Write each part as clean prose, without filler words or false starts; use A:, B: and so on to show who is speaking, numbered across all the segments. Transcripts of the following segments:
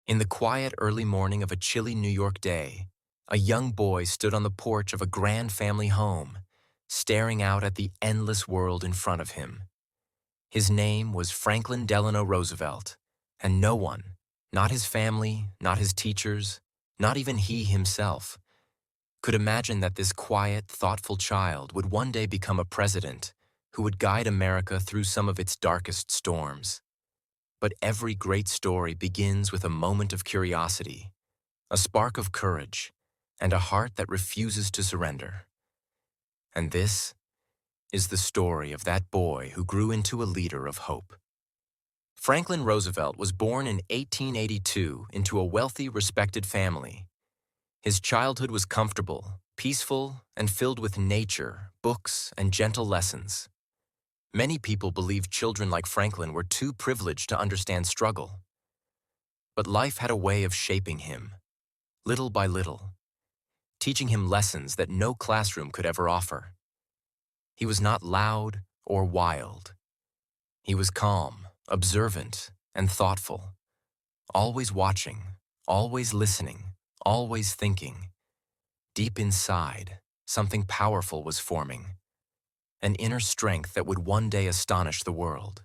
A: In the quiet early morning of a chilly New York day, a young boy stood on the porch of a grand family home, staring out at the endless world in front of him. His name was Franklin Delano Roosevelt, and no one, not his family, not his teachers, not even he himself, could imagine that this quiet, thoughtful child would one day become a president who would guide America through some of its darkest storms. But every great story begins with a moment of curiosity, a spark of courage, and a heart that refuses to surrender. And this is the story of that boy who grew into a leader of hope. Franklin Roosevelt was born in 1882 into a wealthy, respected family. His childhood was comfortable, peaceful, and filled with nature, books, and gentle lessons. Many people believed children like Franklin were too privileged to understand struggle. But life had a way of shaping him, little by little, teaching him lessons that no classroom could ever offer. He was not loud or wild. He was calm, observant, and thoughtful, always watching, always listening, always thinking. Deep inside, something powerful was forming, an inner strength that would one day astonish the world.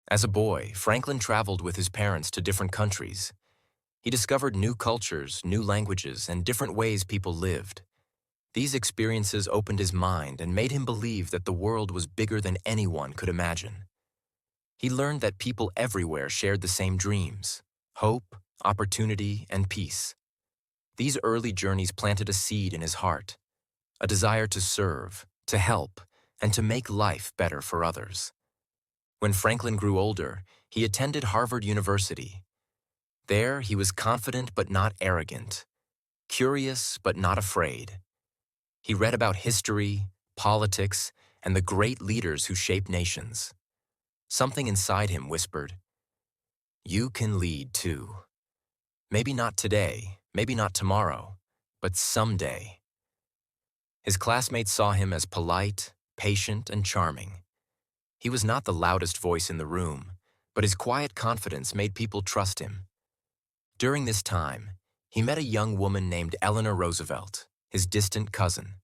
A: As a boy, Franklin traveled with his parents to different countries. He discovered new cultures, new languages, and different ways people lived. These experiences opened his mind and made him believe that the world was bigger than anyone could imagine. He learned that people everywhere shared the same dreams: hope, opportunity, and peace. These early journeys planted a seed in his heart, a desire to serve, to help, and to make life better for others. When Franklin grew older, he attended Harvard University. There, he was confident but not arrogant, curious but not afraid. He read about history, politics, and the great leaders who shaped nations. Something inside him whispered, "You can lead too. Maybe not today, maybe not tomorrow, but someday." His classmates saw him as polite, patient, and charming. He was not the loudest voice in the room, but his quiet confidence made people trust him. During this time, he met a young woman named Eleanor Roosevelt, his distant cousin.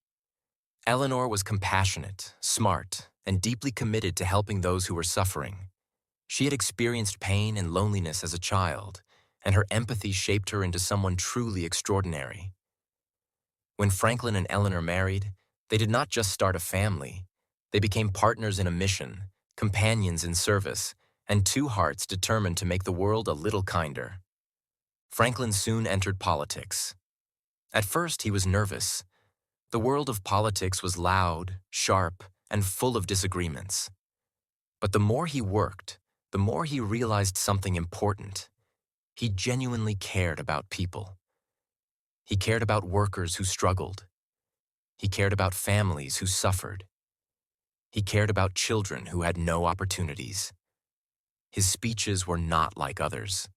A: Eleanor was compassionate, smart, and deeply committed to helping those who were suffering. She had experienced pain and loneliness as a child, and her empathy shaped her into someone truly extraordinary. When Franklin and Eleanor married, they did not just start a family. They became partners in a mission, companions in service, and two hearts determined to make the world a little kinder. Franklin soon entered politics. At first, he was nervous. The world of politics was loud, sharp, and full of disagreements. But the more he worked, the more he realized something important. He genuinely cared about people. He cared about workers who struggled. He cared about families who suffered. He cared about children who had no opportunities. His speeches were not like others.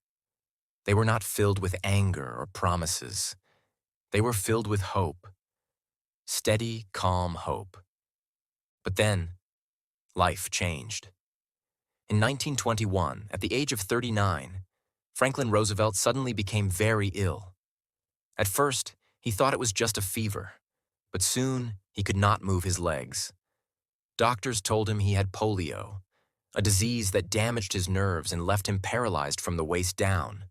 A: They were not filled with anger or promises. They were filled with hope. Steady, calm hope. But then, life changed. In 1921, at the age of 39, Franklin Roosevelt suddenly became very ill. At first, he thought it was just a fever, but soon he could not move his legs. Doctors told him he had polio, a disease that damaged his nerves and left him paralyzed from the waist down.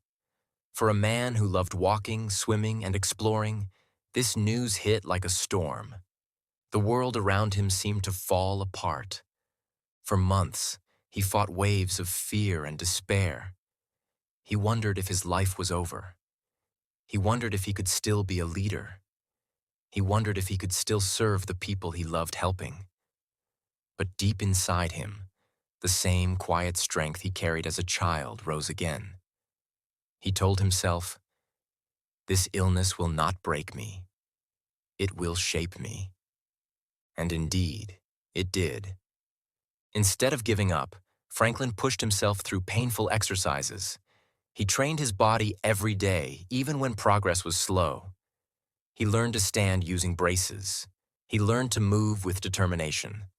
A: For a man who loved walking, swimming, and exploring, this news hit like a storm. The world around him seemed to fall apart. For months, he fought waves of fear and despair. He wondered if his life was over. He wondered if he could still be a leader. He wondered if he could still serve the people he loved helping. But deep inside him, the same quiet strength he carried as a child rose again. He told himself, "This illness will not break me. It will shape me." And indeed, it did. Instead of giving up, Franklin pushed himself through painful exercises. He trained his body every day, even when progress was slow. He learned to stand using braces. He learned to move with determination.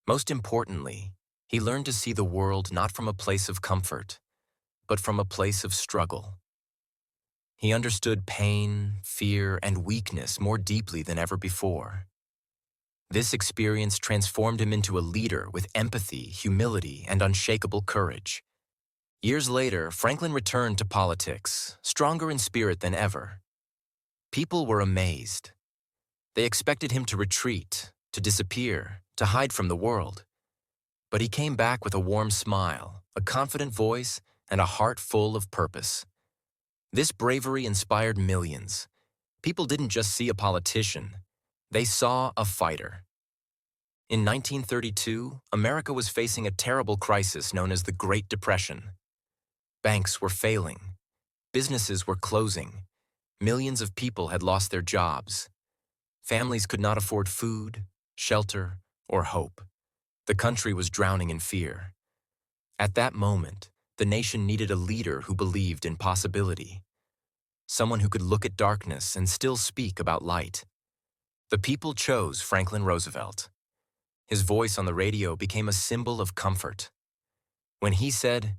A: Most importantly, he learned to see the world not from a place of comfort, but from a place of struggle. He understood pain, fear, and weakness more deeply than ever before. This experience transformed him into a leader with empathy, humility, and unshakable courage. Years later, Franklin returned to politics, stronger in spirit than ever. People were amazed. They expected him to retreat, to disappear, to hide from the world. But he came back with a warm smile, a confident voice, and a heart full of purpose. This bravery inspired millions. People didn't just see a politician, they saw a fighter. In 1932, America was facing a terrible crisis known as the Great Depression. Banks were failing. Businesses were closing. Millions of people had lost their jobs. Families could not afford food, shelter, or hope. The country was drowning in fear. At that moment, the nation needed a leader who believed in possibility. Someone who could look at darkness and still speak about light. The people chose Franklin Roosevelt. His voice on the radio became a symbol of comfort. When he said,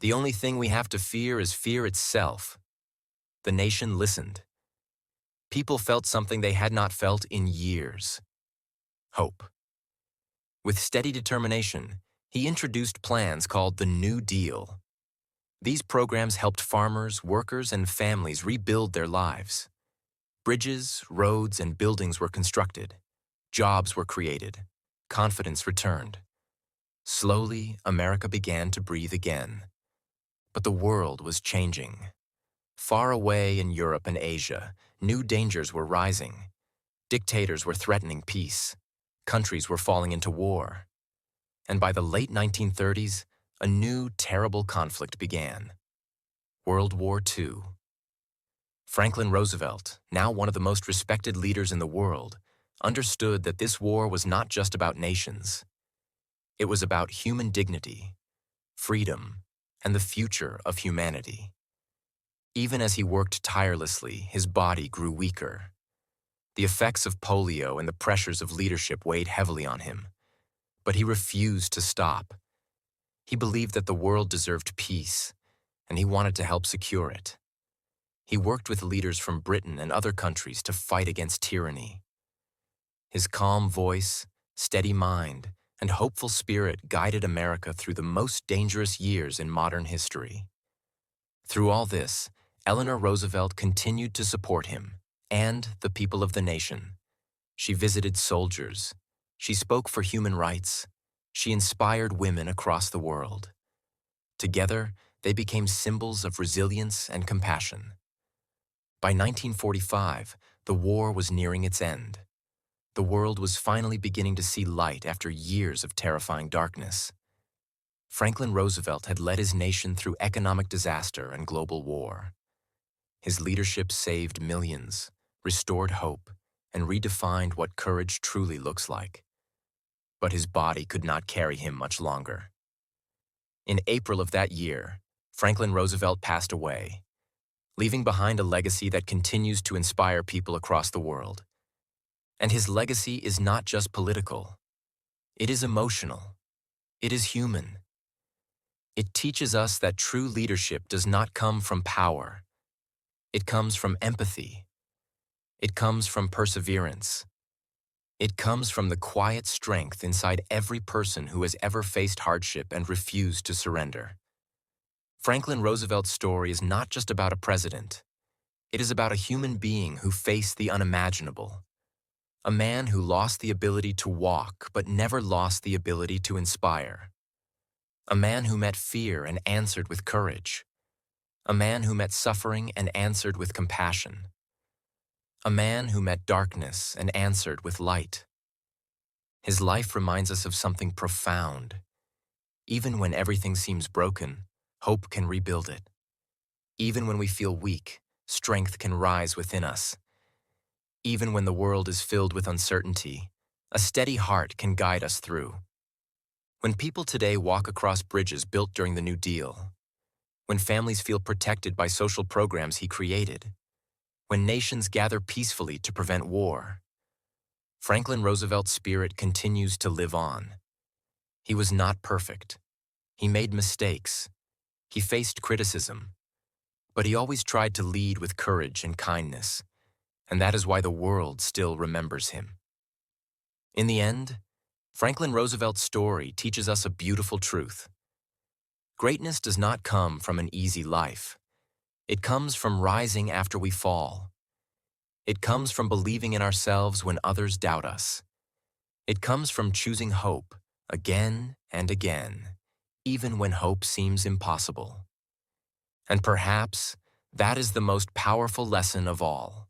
A: "The only thing we have to fear is fear itself," the nation listened. People felt something they had not felt in years: hope. With steady determination, he introduced plans called the New Deal. These programs helped farmers, workers, and families rebuild their lives. Bridges, roads, and buildings were constructed. Jobs were created. Confidence returned. Slowly, America began to breathe again. But the world was changing. Far away in Europe and Asia, new dangers were rising. Dictators were threatening peace. Countries were falling into war. And by the late 1930s, a new, terrible conflict began: World War II. Franklin Roosevelt, now one of the most respected leaders in the world, understood that this war was not just about nations. It was about human dignity, freedom, and the future of humanity. Even as he worked tirelessly, his body grew weaker. The effects of polio and the pressures of leadership weighed heavily on him. But he refused to stop. He believed that the world deserved peace, and he wanted to help secure it. He worked with leaders from Britain and other countries to fight against tyranny. His calm voice, steady mind, and hopeful spirit guided America through the most dangerous years in modern history. Through all this, Eleanor Roosevelt continued to support him and the people of the nation. She visited soldiers. She spoke for human rights. She inspired women across the world. Together, they became symbols of resilience and compassion. By 1945, the war was nearing its end. The world was finally beginning to see light after years of terrifying darkness. Franklin Roosevelt had led his nation through economic disaster and global war. His leadership saved millions, restored hope, and redefined what courage truly looks like. But his body could not carry him much longer. In April of that year, Franklin Roosevelt passed away, leaving behind a legacy that continues to inspire people across the world. And his legacy is not just political. It is emotional. It is human. It teaches us that true leadership does not come from power. It comes from empathy. It comes from perseverance. It comes from the quiet strength inside every person who has ever faced hardship and refused to surrender. Franklin Roosevelt's story is not just about a president. It is about a human being who faced the unimaginable. A man who lost the ability to walk but never lost the ability to inspire. A man who met fear and answered with courage. A man who met suffering and answered with compassion. A man who met darkness and answered with light. His life reminds us of something profound. Even when everything seems broken, hope can rebuild it. Even when we feel weak, strength can rise within us. Even when the world is filled with uncertainty, a steady heart can guide us through. When people today walk across bridges built during the New Deal, when families feel protected by social programs he created, when nations gather peacefully to prevent war, Franklin Roosevelt's spirit continues to live on. He was not perfect. He made mistakes. He faced criticism, but he always tried to lead with courage and kindness, and that is why the world still remembers him. In the end, Franklin Roosevelt's story teaches us a beautiful truth. Greatness does not come from an easy life. It comes from rising after we fall. It comes from believing in ourselves when others doubt us. It comes from choosing hope again and again, even when hope seems impossible. And perhaps that is the most powerful lesson of all.